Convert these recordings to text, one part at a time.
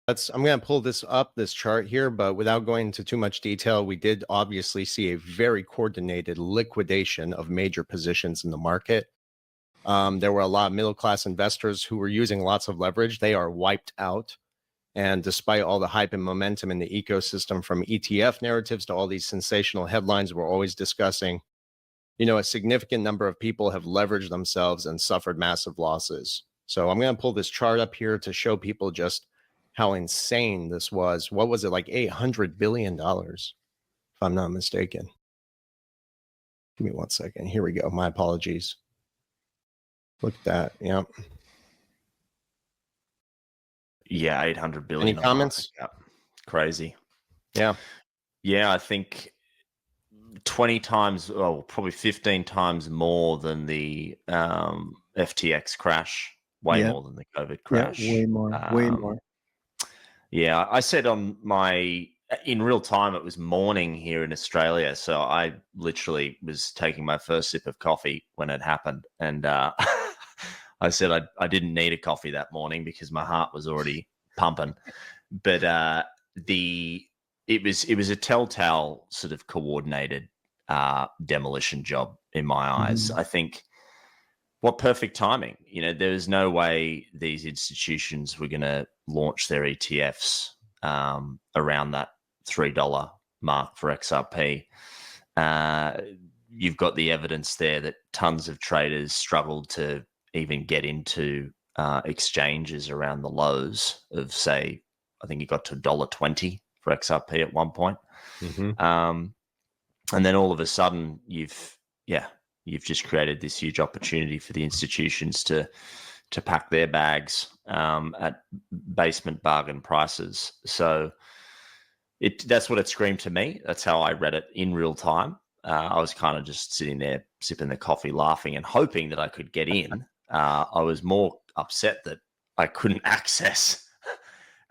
I'm going to pull this chart here, but without going into too much detail, we did obviously see a very coordinated liquidation of major positions in the market. There were a lot of middle-class investors who were using lots of leverage. They are wiped out. And despite all the hype and momentum in the ecosystem, from ETF narratives to all these sensational headlines we're always discussing, a significant number of people have leveraged themselves and suffered massive losses. So I'm going to pull this chart up here to show people just how insane this was. What was it, like $800 billion, if I'm not mistaken? Give me 1 second. Here we go. My apologies. Look at that. Yeah. Yeah, 800 billion. Any comments? Crazy. Yeah. Yeah, I think 20 times, probably 15 times more than the FTX crash. Way more than the COVID crash. Yeah, way more. Way more. Yeah, I said in real time, it was morning here in Australia. So I literally was taking my first sip of coffee when it happened. And I said I didn't need a coffee that morning because my heart was already pumping. But it was a telltale sort of coordinated demolition job in my eyes. I think what perfect timing. There was no way these institutions were going to launch their ETFs around that $3 mark for XRP. You've got the evidence there that tons of traders struggled to even get into exchanges around the lows of, say, I think it got to $1.20 for XRP at one point. And then all of a sudden you've just created this huge opportunity for the institutions to pack their bags at basement bargain prices. So that's what it screamed to me. That's how I read it in real time. I was kind of just sitting there sipping the coffee, laughing and hoping that I could get in. I was more upset that I couldn't access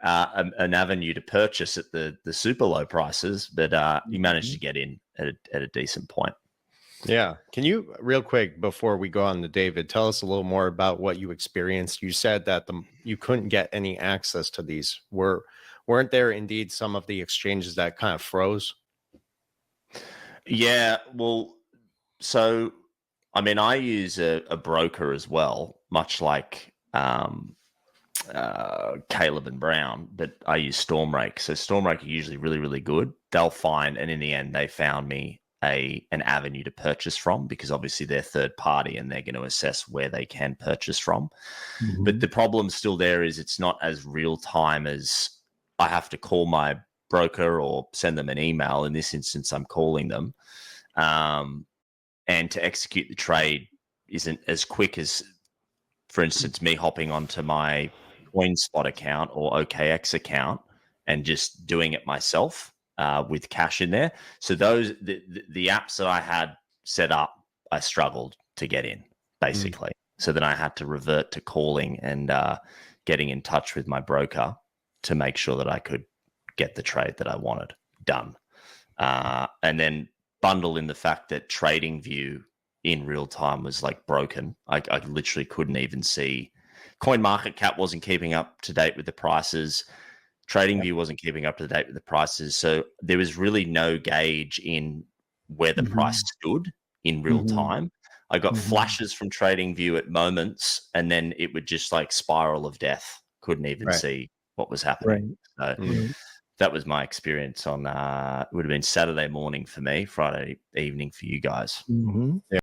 an avenue to purchase at the super low prices, but you managed to get in at a decent point. Yeah. Can you, real quick, before we go on to David, tell us a little more about what you experienced? You said that you couldn't get any access to these. Weren't there indeed some of the exchanges that kind of froze? Yeah. Well, so, I mean, I use a broker as well, much like Caleb and Brown, but I use Stormrake. So Stormrake are usually really, really good. They'll find, and in the end, they found me an avenue to purchase from, because obviously they're third party and they're going to assess where they can purchase from. But the problem still there is it's not as real time as I have to call my broker or send them an email. In this instance, I'm calling them. And to execute the trade isn't as quick as, for instance, me hopping onto my CoinSpot account or OKX account and just doing it myself. With cash in there. So the apps that I had set up, I struggled to get in, basically. So then I had to revert to calling and getting in touch with my broker to make sure that I could get the trade that I wanted done. And then bundle in the fact that TradingView in real time was like broken. I literally couldn't even see. CoinMarketCap wasn't keeping up to date with the prices. TradingView wasn't keeping up to date with the prices. So there was really no gauge in where the price stood in real time. I got flashes from TradingView at moments, and then it would just like spiral of death. Couldn't even see what was happening. So that was my experience on, it would have been Saturday morning for me, Friday evening for you guys. Yeah.